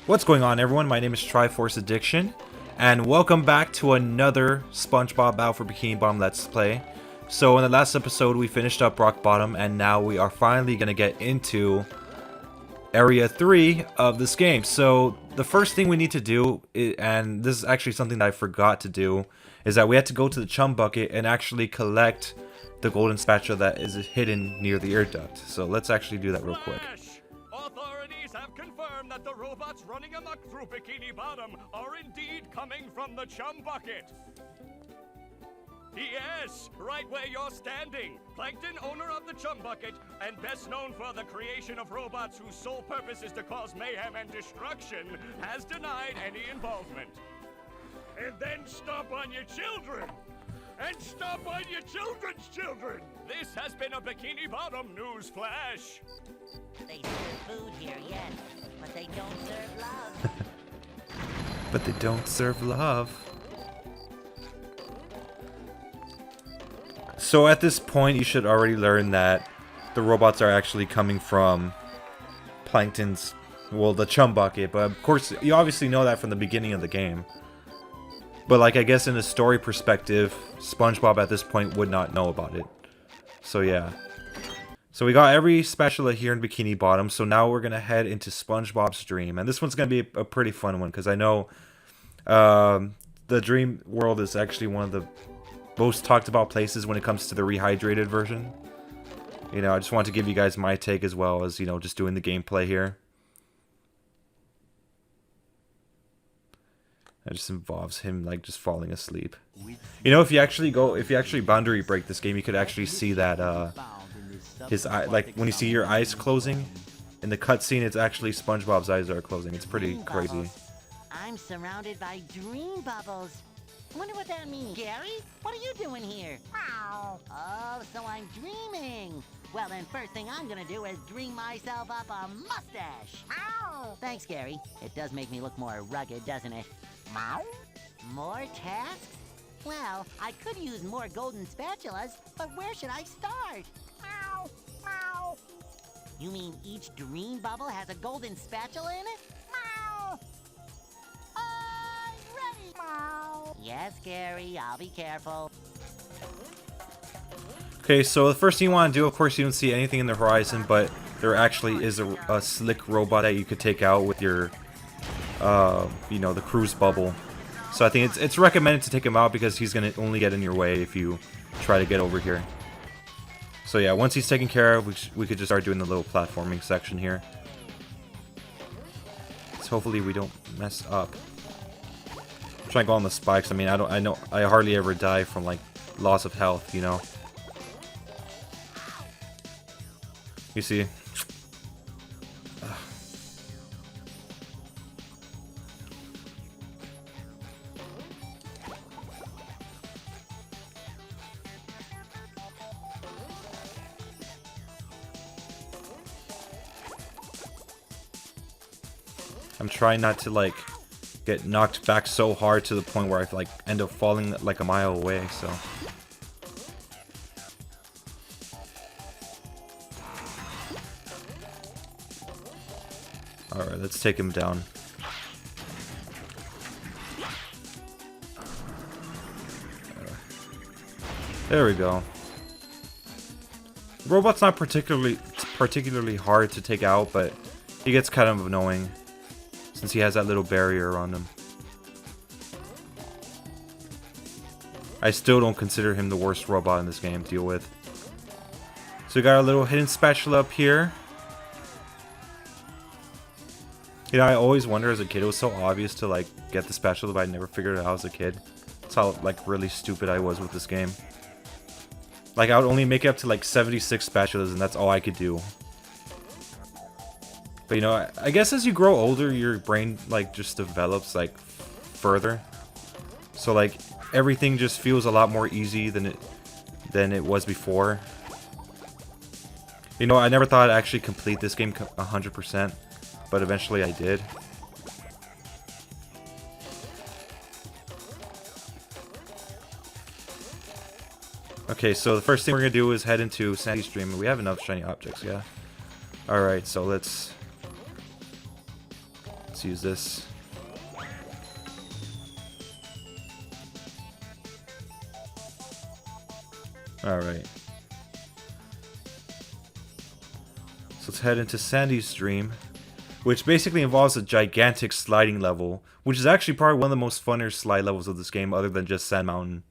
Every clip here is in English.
What's going on, everyone? My name is Triforce Addiction, and welcome back to another SpongeBob Battle for Bikini Bottom Let's Play. So in the last episode we finished up Rock Bottom, and now we are finally going to get into Area 3 of this game. So the first thing we need to do, and this is actually something that I forgot to do, is that we had to go to the chum bucket and actually collect the golden spatula that is hidden near the air duct. So let's actually do that real quick. Authorities have confirmed that the robots running amok through Bikini Bottom are indeed coming from the chum bucket. Yes, right where you're standing. Plankton, owner of the chum bucket, and best known for the creation of robots whose sole purpose is to cause mayhem and destruction, has denied any involvement. And then stomp on your children! And stomp on your children's children! This has been a Bikini Bottom news flash. They serve food here, yes, but they don't serve love. But they don't serve love. So at this point, you should already learn that the robots are actually coming from Plankton's, well, the chum bucket. But of course, you obviously know that from the beginning of the game. But like, I guess in a story perspective, SpongeBob at this point would not know about it. So yeah. So we got every spatula here in Bikini Bottom, so now we're going to head into SpongeBob's Dream. And this one's going to be a pretty fun one, because I know the Dream World is actually one of the most talked about places when it comes to the Rehydrated version. You know, I just want to give you guys my take as well as, you know, just doing the gameplay here. It just involves him, like, just falling asleep. You know, if you actually boundary break this game, you could actually see that, his eye, like, when you see your eyes closing, in the cutscene, it's actually SpongeBob's eyes that are closing. It's pretty crazy. I'm surrounded by dream bubbles. I wonder what that means. Gary, what are you doing here? Oh, so I'm dreaming. Well, then first thing I'm gonna do is dream myself up a mustache. Thanks, Gary. It does make me look more rugged, doesn't it? More tasks? Well, I could use more golden spatulas, but where should I start? You mean each dream bubble has a golden spatula in it? I'm ready. Yes, Gary, I'll be careful. Okay, so the first thing you want to do, of course, you don't see anything in the horizon, but there actually is a slick robot that you could take out with your, you know, the cruise bubble. So I think it's recommended to take him out because he's going to only get in your way if you try to get over here. So yeah, once he's taken care of, we could just start doing the little platforming section here. So hopefully we don't mess up. I'm trying to go on the spikes. I mean, I hardly ever die from, like, loss of health, you know. You see? Ugh. I'm trying not to, like, get knocked back so hard to the point where I, like, end up falling like a mile away, so. Alright, let's take him down. There we go. The robot's not particularly hard to take out, but he gets kind of annoying since he has that little barrier around him. I still don't consider him the worst robot in this game to deal with. So we got our little hidden spatula up here. You know, I always wonder as a kid, it was so obvious to, like, get the spatula, but I never figured it out as a kid. That's how, like, really stupid I was with this game. Like, I would only make it up to, like, 76 spatulas, and that's all I could do. But, you know, I guess as you grow older, your brain, like, just develops, like, further. So, like, everything just feels a lot more easy than it was before. You know, I never thought I'd actually complete this game 100%. But eventually I did. Okay, so the first thing we're gonna do is head into Sandy's Dream. We have enough shiny objects, yeah. Alright, so let's Let's use this. Alright. So let's head into Sandy's Dream, which basically involves a gigantic sliding level, which is actually probably one of the most funner slide levels of this game, other than just Sand Mountain.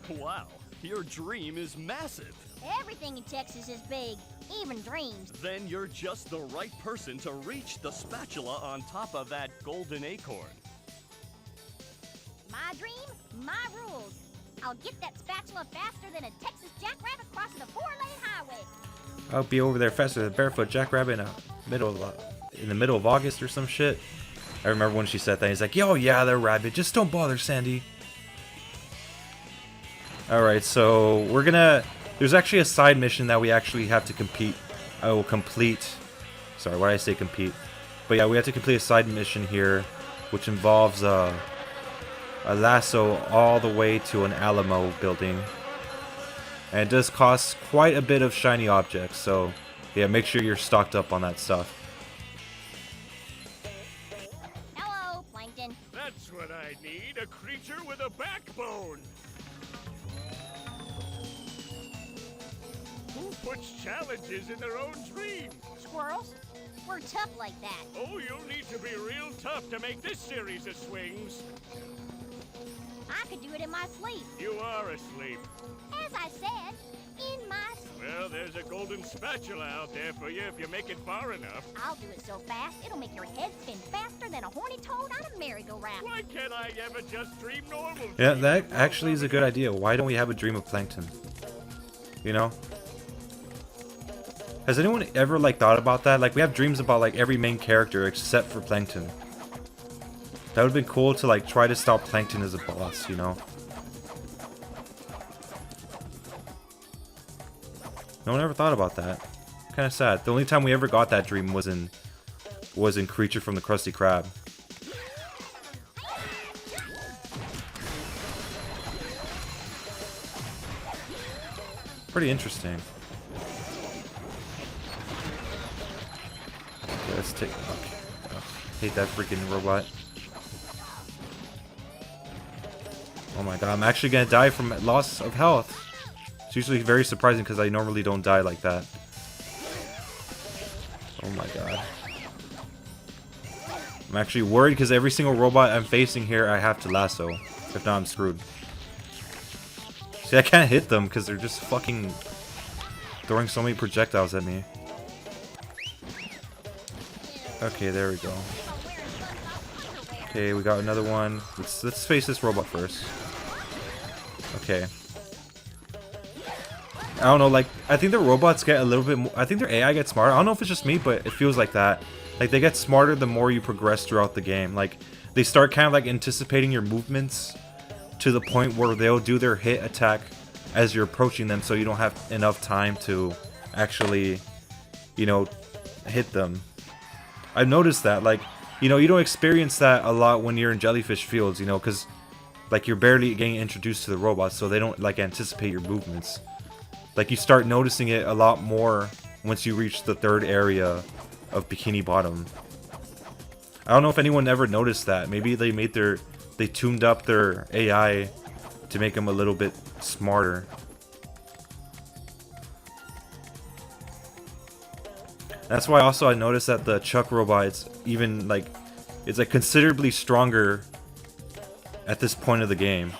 Wow, your dream is massive. Everything in Texas is big, even dreams. Then you're just the right person to reach the spatula on top of that golden acorn. My dream, my rules. I'll get that spatula faster than a Texas jackrabbit crossing a 4-lane highway. I'll be over there faster than a barefoot jackrabbit in the middle of August or some shit. I remember when she said that. He's like, "Yo, yeah, they're rabbit. Just don't bother, Sandy." Alright, so we're gonna... There's actually a side mission that we actually have to complete. Sorry, why did I say compete? But yeah, we have to complete a side mission here, which involves a lasso all the way to an Alamo building. And it does cost quite a bit of shiny objects, so yeah, make sure you're stocked up on that stuff. Hello, Plankton. That's what I need, a creature with a backbone. Who puts challenges in their own dreams? Squirrels? We're tough like that. Oh, you'll need to be real tough to make this series of swings. I could do it in my sleep. You are asleep. As I said, in my sleep. Well, there's a golden spatula out there for you if you make it far enough. I'll do it so fast, it'll make your head spin faster than a horny toad on a merry-go-round. Why can't I ever just dream normal? Yeah, that actually is a good idea. Why don't we have a dream of Plankton? You know? Has anyone ever, like, thought about that? Like, we have dreams about, like, every main character except for Plankton. That would have been cool to, like, try to stop Plankton as a boss, you know? No one ever thought about that. Kind of sad. The only time we ever got that dream was in Creature from the Krusty Krab. Pretty interesting. Okay, let's take... Okay. Oh, hate that freaking robot. Oh my god, I'm actually gonna die from loss of health. It's usually very surprising because I normally don't die like that. Oh my god. I'm actually worried because every single robot I'm facing here I have to lasso. If not, I'm screwed. See, I can't hit them because they're just fucking throwing so many projectiles at me. Okay, there we go. Okay, we got another one. Let's face this robot first. Okay. I don't know, like, I think the robots get a little bit more, I think their AI gets smarter. I don't know if it's just me, but it feels like that. Like, they get smarter the more you progress throughout the game. Like, they start kind of like anticipating your movements to the point where they'll do their hit attack as you're approaching them, so you don't have enough time to actually, you know, hit them. I've noticed that, like, you know, you don't experience that a lot when you're in Jellyfish Fields, you know, because, like, you're barely getting introduced to the robots, so they don't, like, anticipate your movements. Like, you start noticing it a lot more once you reach the third area of Bikini Bottom. I don't know if anyone ever noticed that. Maybe they tuned up their AI to make them a little bit smarter. That's why also I noticed that the Chuck robot is even, like, it's like considerably stronger at this point of the game.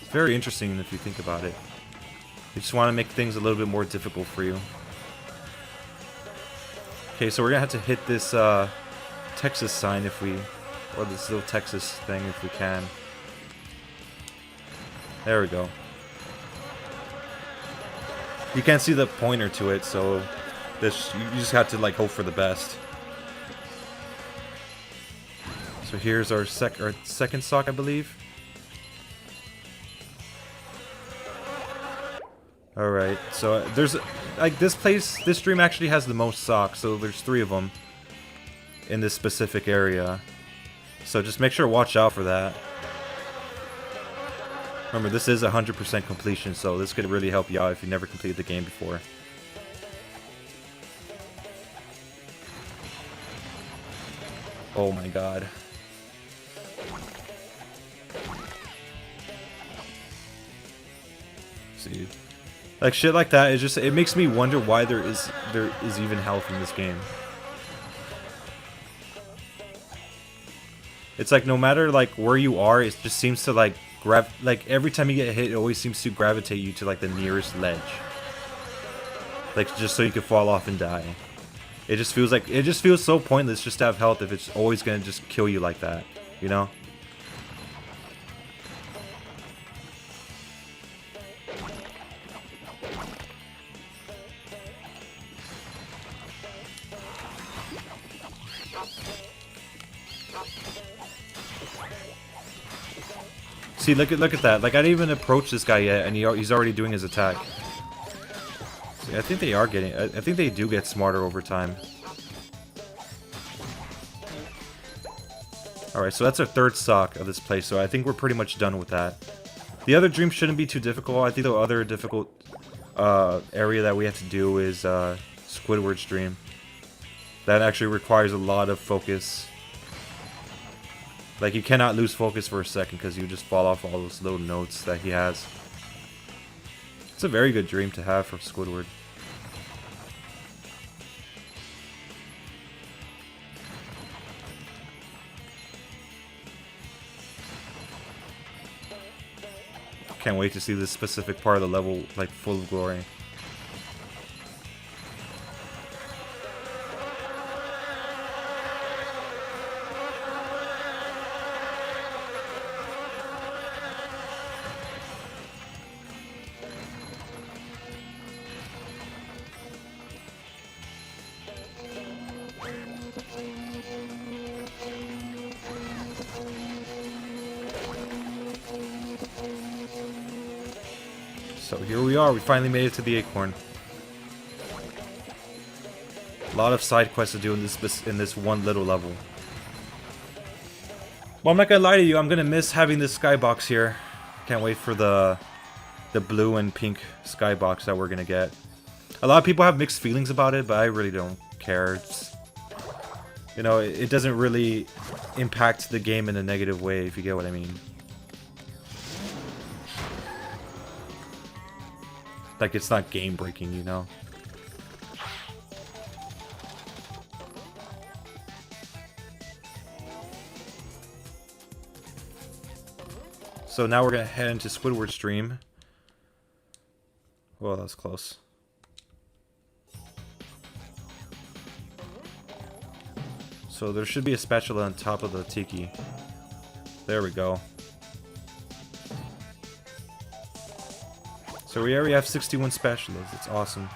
It's very interesting if you think about it. They just want to make things a little bit more difficult for you. Okay, so we're gonna have to hit this Texas sign if we, or this little Texas thing if we can. There we go. You can't see the pointer to it, so this you just have to, like, hope for the best. So here's our second sock, I believe. Alright, so there's, like, this stream actually has the most socks, so there's 3 of them in this specific area. So just make sure to watch out for that. Remember, this is 100% completion, so this could really help you out if you never completed the game before. Oh my god. See, like shit like that, it makes me wonder why there is even health in this game. It's like no matter like where you are, it just seems to like every time you get hit, it always seems to gravitate you to like the nearest ledge. Like just so you can fall off and die. It just feels so pointless just to have health if it's always gonna just kill you like that, you know? See, look at that. Like I didn't even approach this guy yet, and he's already doing his attack. See, I think they are getting. I think they do get smarter over time. All right, so that's our third stock of this place. So I think we're pretty much done with that. The other dream shouldn't be too difficult. I think the other difficult area that we have to do is Squidward's dream. That actually requires a lot of focus. Like, you cannot lose focus for a second because you just fall off all those little notes that he has. It's a very good dream to have for Squidward. Can't wait to see this specific part of the level, like, full of glory. So here we are, we finally made it to the acorn. A lot of side quests to do in this one little level. Well, I'm not gonna lie to you, I'm gonna miss having this skybox here. Can't wait for the blue and pink skybox that we're gonna get. A lot of people have mixed feelings about it, but I really don't care. It's, you know, it doesn't really impact the game in a negative way, if you get what I mean. Like, it's not game breaking, you know? So now we're gonna head into Squidward's stream. Well, that was close. So there should be a spatula on top of the tiki. There we go. So we already have 61 spatulas. It's awesome.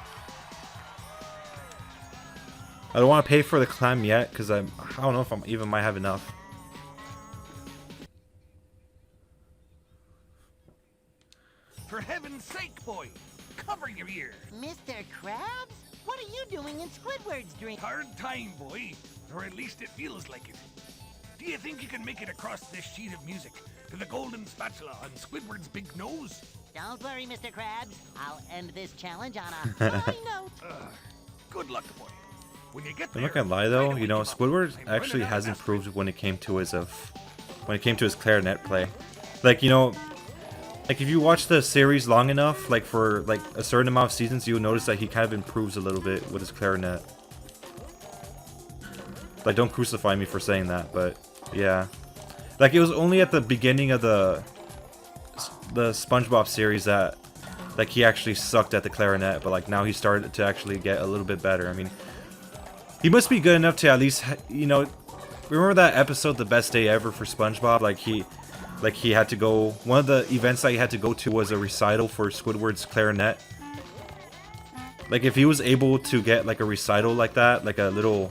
I don't want to pay for the climb yet because I don't know if I even might have enough. For heaven's sake, boy, cover your ears. Mr. Krabs? What are you doing in Squidward's dream? Hard time, boy, or at least it feels like it. Do you think you can make it across this sheet of music to the golden spatula on Squidward's big nose? Don't worry, Mr. Krabs. I'll end this challenge on a high note. Good luck, boy. When you get I'm there, not gonna lie though, you know, Squidward actually has improved when it came to his clarinet play. Like, you know, like if you watch the series long enough, like for like a certain amount of seasons, you'll notice that he kind of improves a little bit with his clarinet. Like, don't crucify me for saying that, but yeah. Like, it was only at the beginning of the SpongeBob series that like he actually sucked at the clarinet, but like now he started to actually get a little bit better. I mean, he must be good enough to at least, you know, remember that episode, The Best Day Ever for SpongeBob? Like he had to go, one of the events that he had to go to was a recital for Squidward's clarinet. Like, if he was able to get like a recital like that, like a little,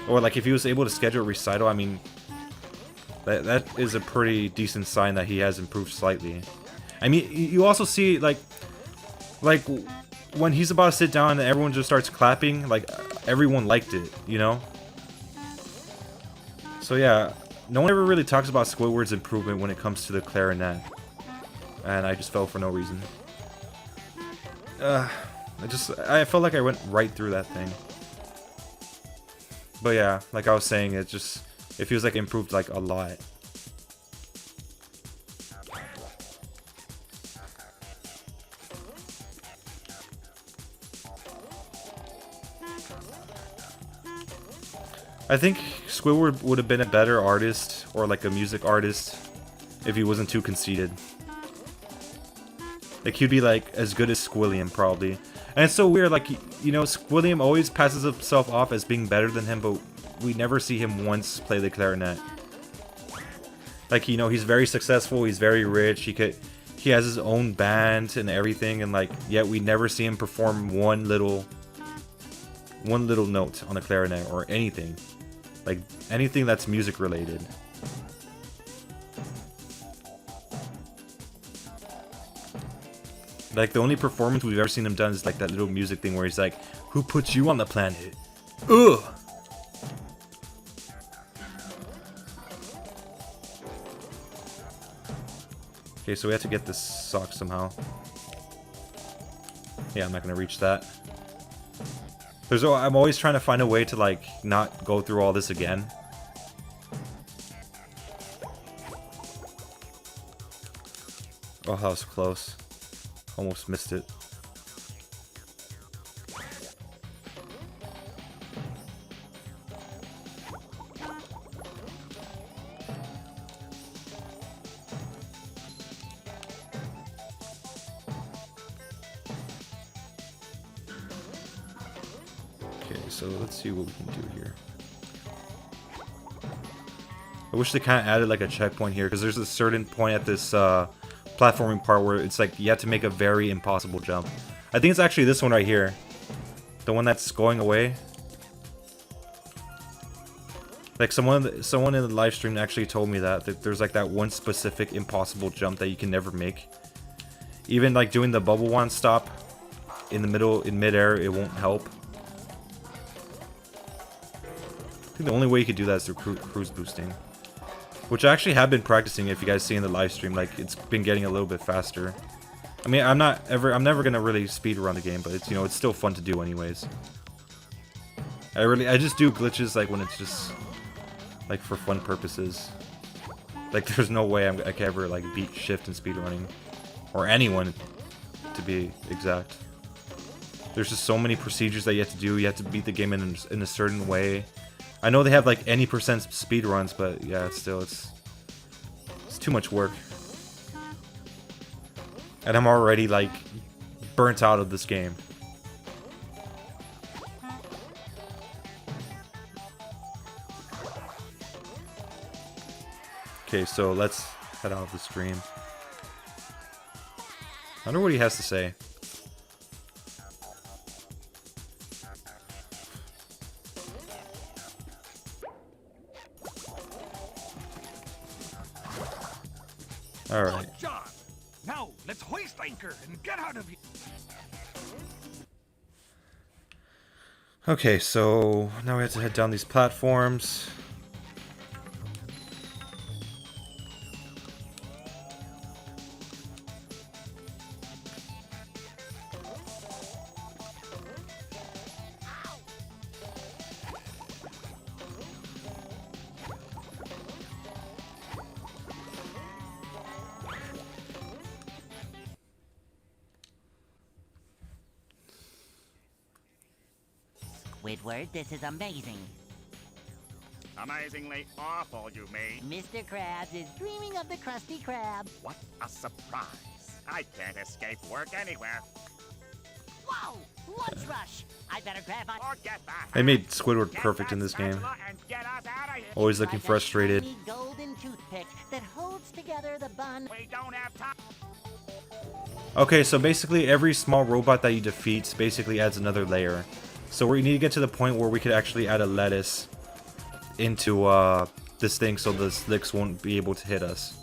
or like if he was able to schedule a recital, I mean, that is a pretty decent sign that he has improved slightly. I mean, you also see like when he's about to sit down and everyone just starts clapping, like everyone liked it, you know? So yeah, no one ever really talks about Squidward's improvement when it comes to the clarinet. and I just fell for no reason. I felt like I went right through that thing. But yeah, like I was saying, it feels like it improved like a lot. I think Squidward would have been a better artist, or like a music artist, if he wasn't too conceited. Like, he'd be like as good as Squilliam, probably. And it's so weird, like, you know, Squilliam always passes himself off as being better than him, but we never see him once play the clarinet. Like, you know, he's very successful, he's very rich, he has his own band and everything, and like, yet we never see him perform one little note on the clarinet or anything. Like, anything that's music related. Like, the only performance we've ever seen him done is like that little music thing where he's like, "Who put you on the planet? Ugh!" Okay, so we have to get this sock somehow. Yeah, I'm not gonna reach that. I'm always trying to find a way to, like, not go through all this again. Oh, that was close. Almost missed it. So let's see what we can do here. I wish they kind of added like a checkpoint here, because there's a certain point at this platforming part where it's like you have to make a very impossible jump. I think it's actually this one right here, the one that's going away. Like someone in the live stream actually told me that there's like that one specific impossible jump that you can never make. Even like doing the bubble wand stop in the middle, in midair, it won't help. I think the only way you could do that is through cruise boosting, which I actually have been practicing. If you guys see in the live stream, like, it's been getting a little bit faster. I mean, I'm never gonna really speed run the game, but it's, you know, it's still fun to do anyways. I just do glitches like when it's just like for fun purposes. Like, there's no way I can ever like beat Shift and speed running, or anyone, to be exact. There's just so many procedures that you have to do. You have to beat the game in a certain way. I know they have like any % speed runs, but yeah, it's too much work. And I'm already like burnt out of this game. Okay, so let's head out of the stream. I wonder what he has to say. Alright. Good job. Now, let's hoist anchor and get out of here. Okay, so now we have to head down these platforms. Squidward, this is amazing. Amazingly awful, you mean? Mr. Krabs is dreaming of the Krusty Krab. What a surprise. I can't escape work anywhere. Whoa! Lunch rush! I better grab my... Forget that. They made Squidward perfect in this game. Always looking frustrated. Like a golden toothpick that holds together the bun. We don't have time. Okay, so basically every small robot that you defeat basically adds another layer. So we need to get to the point where we could actually add a lettuce into this thing so the slicks won't be able to hit us.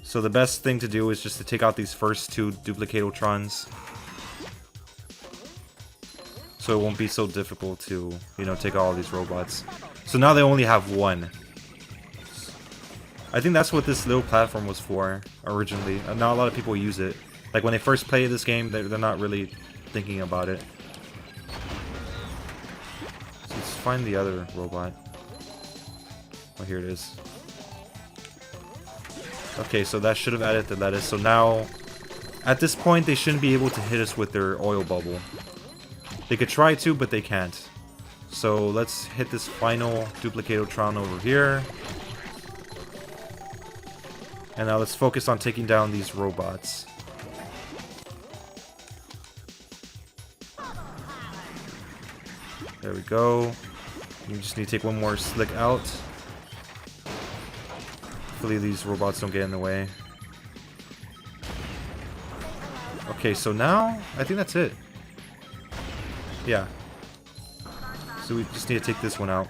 So the best thing to do is just to take out these first two Duplicatotrons, so it won't be so difficult to, you know, take out all these robots. So now they only have one. I think that's what this little platform was for originally. Not a lot of people use it. Like when they first play this game, they're not really thinking about it. So let's find the other robot. Oh, here it is. Okay, so that should have added the lettuce. So now, at this point, they shouldn't be able to hit us with their oil bubble. They could try to, but they can't. So let's hit this final Duplicatotron over here. And now let's focus on taking down these robots. There we go. You just need to take one more slick out. Hopefully these robots don't get in the way. Okay, so now, I think that's it. Yeah. So we just need to take this one out.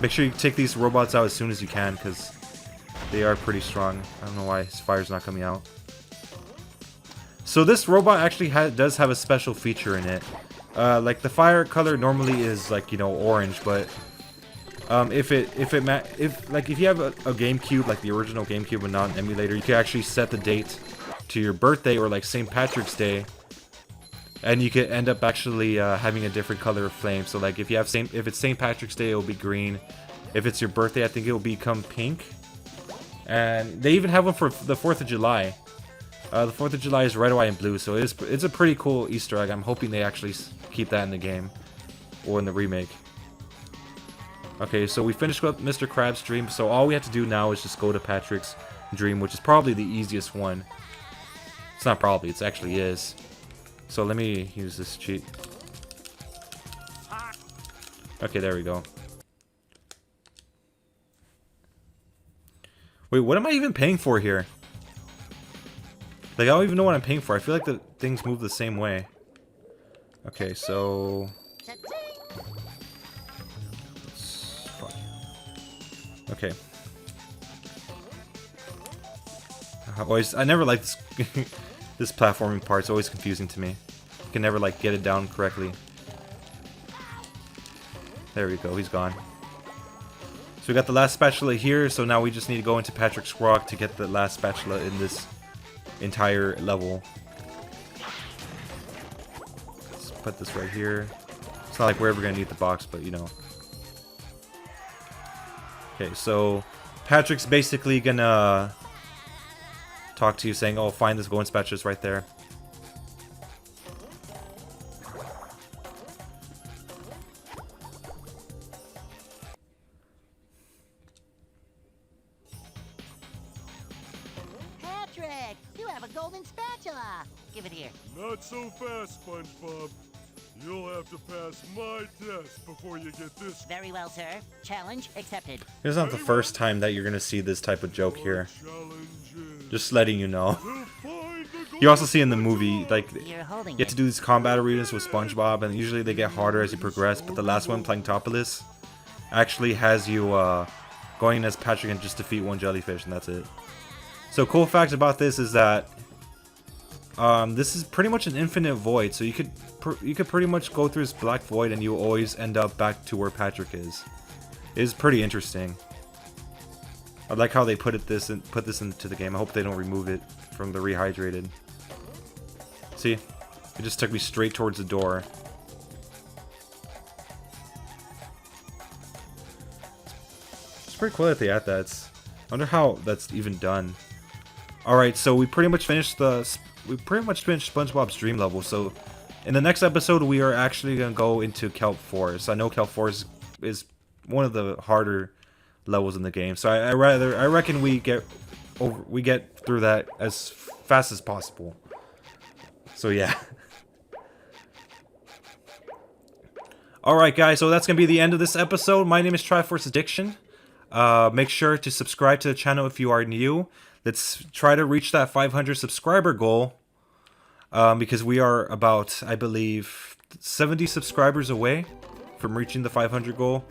Make sure you take these robots out as soon as you can, because they are pretty strong. I don't know why his fire's not coming out. So this robot actually does have a special feature in it. Like the fire color normally is like, you know, orange, but if you have a GameCube, like the original GameCube and not an emulator, you can actually set the date to your birthday or like St. Patrick's Day, and you could end up actually having a different color of flame. So like if it's St. Patrick's Day, it'll be green. If it's your birthday, I think it'll become pink. And they even have one for the 4th of July. The 4th of July is red, white, and blue, so it's a pretty cool Easter egg. I'm hoping they actually keep that in the game or in the remake. Okay, so we finished up Mr. Krabs' dream, so all we have to do now is just go to Patrick's dream, which is probably the easiest one. It's not probably, it actually is. So let me use this cheat. Okay, there we go. Wait, what am I even paying for here? Like, I don't even know what I'm paying for. I feel like the things move the same way. Okay, so... Fuck. Okay. I never liked this, this platforming part. It's always confusing to me. You can never, like, get it down correctly. There we go, he's gone. So we got the last spatula here, so now we just need to go into Patrick's Rock to get the last spatula in this entire level. Let's put this right here. It's not like we're ever gonna need the box, but you know. Okay, so Patrick's basically gonna talk to you saying, oh, find this golden spatula's right there. Patrick, you have a golden spatula. Give it here. Not so fast, SpongeBob. You'll have to pass my test before you get this. Very well, sir. Challenge accepted. It's not the first time that you're gonna see this type of joke here. Challenges. Just letting you know. To find the You also see in the movie, like, You're holding you have to do these combat arenas with SpongeBob, and usually they get harder as you progress, but the last one, Planktopolis, actually has you going as Patrick and just defeat one jellyfish, and that's it. So cool fact about this is that this is pretty much an infinite void, so you could pretty much go through this black void and you always end up back to where Patrick is. It is pretty interesting. I like how they put this into the game. I hope they don't remove it from the Rehydrated. See? It just took me straight towards the door. It's pretty cool that they add that. I wonder how that's even done. Alright, so we pretty much finished SpongeBob's dream level. So in the next episode, we are actually gonna go into Kelp Forest. I know Kelp Forest is one of the harder levels in the game, so I reckon we get through that as fast as possible. So yeah. Alright guys, so that's gonna be the end of this episode. My name is Triforce Addiction. Make sure to subscribe to the channel if you are new. Let's try to reach that 500 subscriber goal. Because we are about, I believe, 70 subscribers away from reaching the 500 goal.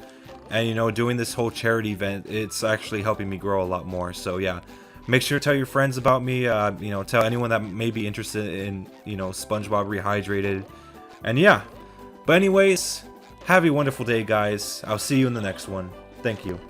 And, you know, doing this whole charity event, it's actually helping me grow a lot more. So, yeah, make sure to tell your friends about me. You know, tell anyone that may be interested in, you know, SpongeBob Rehydrated. And, yeah. But anyways, have a wonderful day, guys. I'll see you in the next one. Thank you.